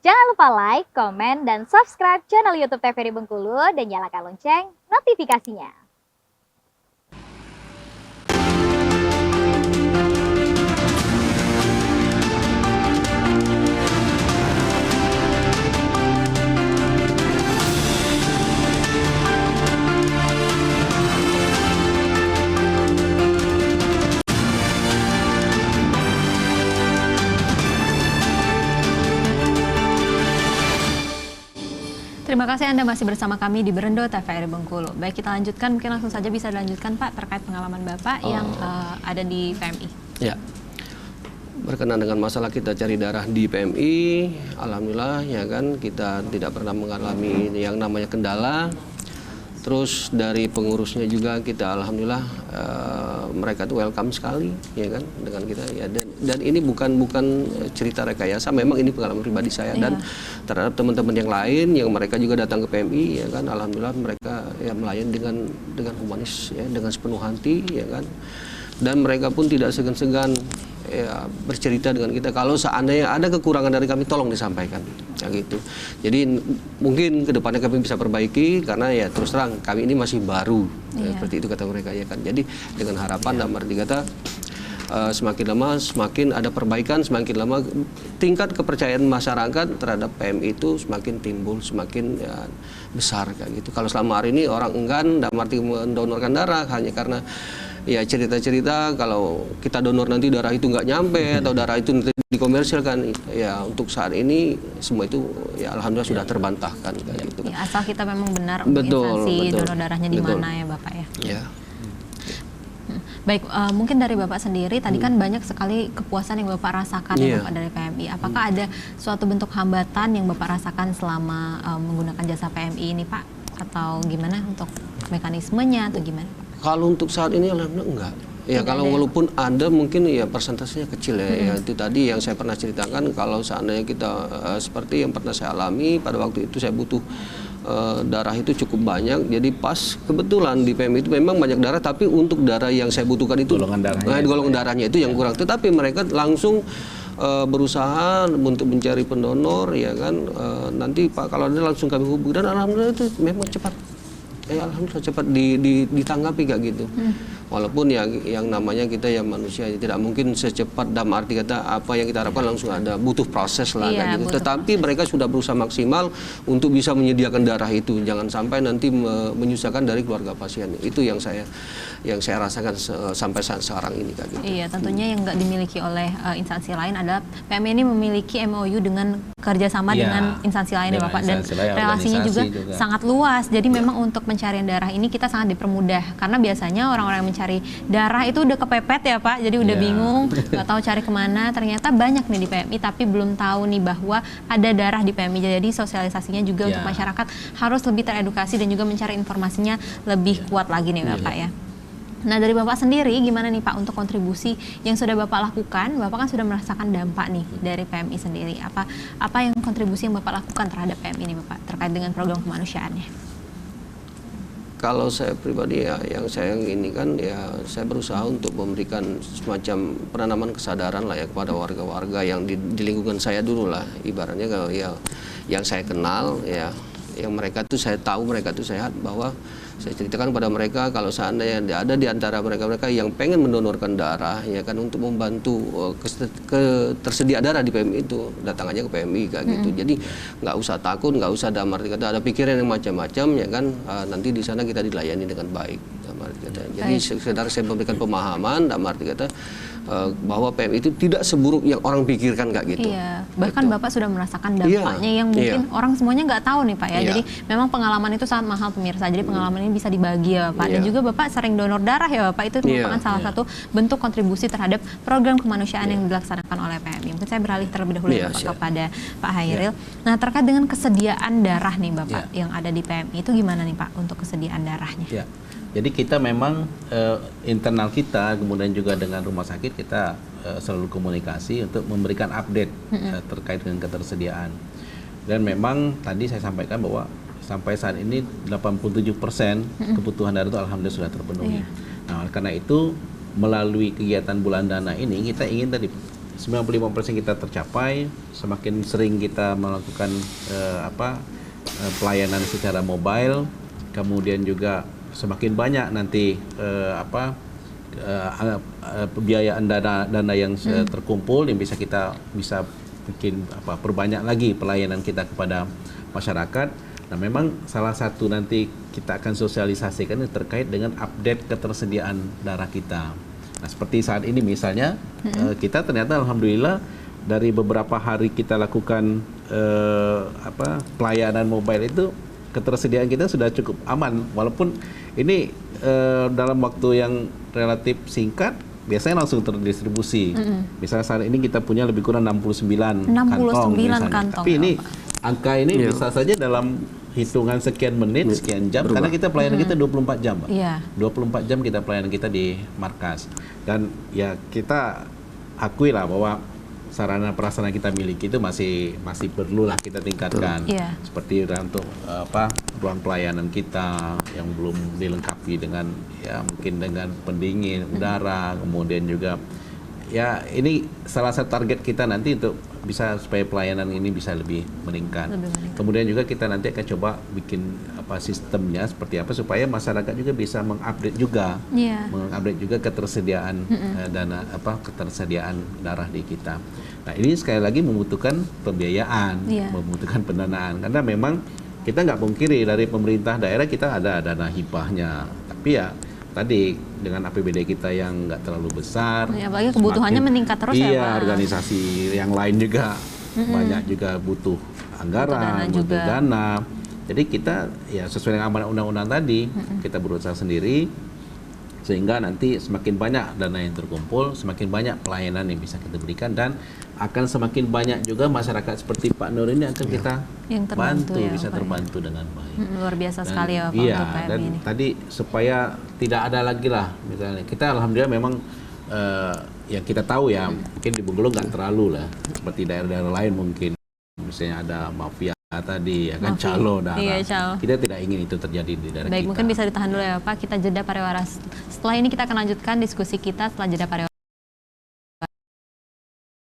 Jangan lupa like, komen, dan subscribe channel YouTube TVRI Bengkulu dan nyalakan lonceng notifikasinya. Terima kasih Anda masih bersama kami di Berendo TVRI Bengkulu. Baik, kita lanjutkan, mungkin langsung saja bisa dilanjutkan Pak terkait pengalaman Bapak yang ada di PMI. Ya, berkenaan dengan masalah kita cari darah di PMI, alhamdulillah ya kan kita tidak pernah mengalami yang namanya kendala. Terus dari pengurusnya juga kita alhamdulillah mereka tuh welcome sekali ya kan dengan kita ya, dan ini bukan cerita rekayasa, memang ini pengalaman pribadi saya dan terhadap teman-teman yang lain yang mereka juga datang ke PMI ya kan, alhamdulillah mereka ya melayani dengan humanis ya, dengan sepenuh hati ya kan, dan mereka pun tidak segan-segan ya, bercerita dengan kita kalau seandainya ada kekurangan dari kami tolong disampaikan ya gitu. Jadi mungkin kedepannya kami bisa perbaiki karena ya terus terang kami ini masih baru ya, seperti itu kata mereka ya kan. Jadi dengan harapan dalam arti kata semakin lama semakin ada perbaikan, semakin lama tingkat kepercayaan masyarakat terhadap PMI itu semakin timbul, semakin ya, besar kayak gitu. Kalau selama hari ini orang enggan dalam arti mendonorkan darah hanya karena ya cerita-cerita kalau kita donor nanti darah itu nggak nyampe atau darah itu nanti dikomersilkan, ya untuk saat ini semua itu ya alhamdulillah sudah terbantahkan kayak gitu. Ya, asal kita memang benar instansi donor darahnya di mana ya Bapak ya. Ya. Baik, mungkin dari Bapak sendiri tadi kan banyak sekali kepuasan yang Bapak rasakan ya Bapak dari PMI. Apakah ada suatu bentuk hambatan yang Bapak rasakan selama menggunakan jasa PMI ini Pak? Atau gimana untuk mekanismenya atau gimana Pak? Kalau untuk saat ini alhamdulillah enggak. Ya kalau walaupun ada mungkin ya persentasenya kecil ya. Ya itu tadi yang saya pernah ceritakan, kalau seandainya kita seperti yang pernah saya alami pada waktu itu saya butuh darah itu cukup banyak, jadi pas kebetulan di PMI itu memang banyak darah, tapi untuk darah yang saya butuhkan itu golongan darahnya itu yang kurang, tetapi mereka langsung berusaha untuk mencari pendonor ya kan, nanti Pak kalau ada langsung kami hubungi dan alhamdulillah itu memang cepat. Alhamdulillah cepat ditanggapi kayak gitu. Walaupun ya yang namanya kita ya manusia tidak mungkin secepat dalam arti kata apa yang kita harapkan langsung ada, butuh proses lah kayak gitu. Tetapi mereka sudah berusaha maksimal untuk bisa menyediakan darah itu, jangan sampai nanti menyusahkan dari keluarga pasien. Itu yang saya rasakan sampai saat sekarang ini kayak gitu. Iya, tentunya yang nggak dimiliki oleh instansi lain adalah PMI ini memiliki MOU dengan kerjasama dengan instansi lain ya Bapak, dan relasinya juga sangat luas. Jadi memang untuk pencarian darah ini kita sangat dipermudah karena biasanya orang-orang yang mencari darah itu udah kepepet ya Pak, jadi udah bingung nggak tahu cari kemana. Ternyata banyak nih di PMI tapi belum tahu nih bahwa ada darah di PMI. Jadi sosialisasinya juga untuk masyarakat harus lebih teredukasi dan juga mencari informasinya lebih kuat lagi nih Bapak ya. Nah dari Bapak sendiri gimana nih Pak untuk kontribusi yang sudah Bapak lakukan? Bapak kan sudah merasakan dampak nih dari PMI sendiri. Apa yang kontribusi yang Bapak lakukan terhadap PMI ini Bapak terkait dengan program kemanusiaannya? Kalau saya pribadi ya yang saya ini kan ya saya berusaha untuk memberikan semacam penanaman kesadaran lah ya kepada warga-warga yang di lingkungan saya dulu lah, ibaratnya kalau ya yang saya kenal ya, yang mereka tuh saya tahu mereka tuh sehat, bahwa saya ceritakan pada mereka kalau seandainya ada di antara mereka yang pengen mendonorkan darah ya kan untuk membantu tersedia darah di PMI itu, datang aja ke PMI kayak gitu. Jadi nggak usah takut, nggak usah dalam arti kata ada pikiran yang macam-macam ya kan, nanti di sana kita dilayani dengan baik dalam arti kata. Jadi sekedar saya memberikan pemahaman dalam arti kata bahwa PMI itu tidak seburuk yang orang pikirkan kayak gitu. Iya, bahkan Bapak sudah merasakan dampaknya yang mungkin orang semuanya nggak tahu nih Pak ya. Jadi memang pengalaman itu sangat mahal pemirsa. Jadi pengalaman ini bisa dibagi ya Bapak. Dan juga Bapak sering donor darah ya Bapak. Itu merupakan salah satu bentuk kontribusi terhadap program kemanusiaan yang dilaksanakan oleh PMI. Mungkin saya beralih terlebih dahulu kepada Pak Hairil. Nah terkait dengan kesediaan darah nih Bapak yang ada di PMI itu gimana nih Pak untuk kesediaan darahnya? Jadi kita memang internal kita, kemudian juga dengan rumah sakit kita selalu komunikasi untuk memberikan update terkait dengan ketersediaan. Dan memang tadi saya sampaikan bahwa sampai saat ini 87% kebutuhan darah itu alhamdulillah sudah terpenuhi. Nah, karena itu melalui kegiatan Bulan Dana ini kita ingin tadi 95% kita tercapai, semakin sering kita melakukan pelayanan secara mobile, kemudian juga semakin banyak nanti pembiayaan dana yang terkumpul yang bisa bikin perbanyak lagi pelayanan kita kepada masyarakat. Nah, memang salah satu nanti kita akan sosialisasikan terkait dengan update ketersediaan darah kita. Nah, seperti saat ini misalnya kita ternyata alhamdulillah dari beberapa hari kita lakukan pelayanan mobile itu ketersediaan kita sudah cukup aman, walaupun ini dalam waktu yang relatif singkat biasanya langsung terdistribusi. Misalnya saat ini kita punya lebih kurang 69 kantong misalnya. Tapi ini angka ini bisa saja dalam hitungan sekian menit, sekian jam, karena kita pelayanan kita 24 jam, Pak. 24 jam kita pelayanan kita di markas. Dan ya kita akui lah bahwa sarana prasarana kita miliki itu masih perlulah kita tingkatkan. Seperti untuk ruang pelayanan kita yang belum dilengkapi dengan mungkin dengan pendingin udara, kemudian juga ini salah satu target kita nanti untuk bisa supaya pelayanan ini bisa lebih meningkat. Kemudian juga kita nanti akan coba bikin sistemnya seperti apa supaya masyarakat juga bisa mengupdate juga ketersediaan ketersediaan darah di kita. Nah, ini sekali lagi membutuhkan pembiayaan, membutuhkan pendanaan, karena memang kita nggak pungkiri dari pemerintah daerah kita ada dana hibahnya, tapi ya tadi dengan APBD kita yang nggak terlalu besar, apalagi kebutuhannya meningkat terus ya Pak. Organisasi yang lain juga banyak juga butuh anggaran, butuh dana. Jadi kita sesuai dengan amanat undang-undang tadi kita berusaha sendiri sehingga nanti semakin banyak dana yang terkumpul, semakin banyak pelayanan yang bisa kita berikan, dan akan semakin banyak juga masyarakat seperti Pak Nur ini akan kita bantu, bisa terbantu dengan baik. Luar biasa sekali ya Pak untuk PMI dan ini. Tadi supaya tidak ada lagi lah, misalnya kita alhamdulillah memang yang kita tahu mungkin di Bengkulu nggak terlalu lah, seperti daerah-daerah lain mungkin, misalnya ada mafia tadi calo darah. Calo. Kita tidak ingin itu terjadi di daerah kita. Baik, mungkin bisa ditahan dulu ya Pak, kita jeda pariwara. Setelah ini kita akan lanjutkan diskusi kita setelah jeda pariwara.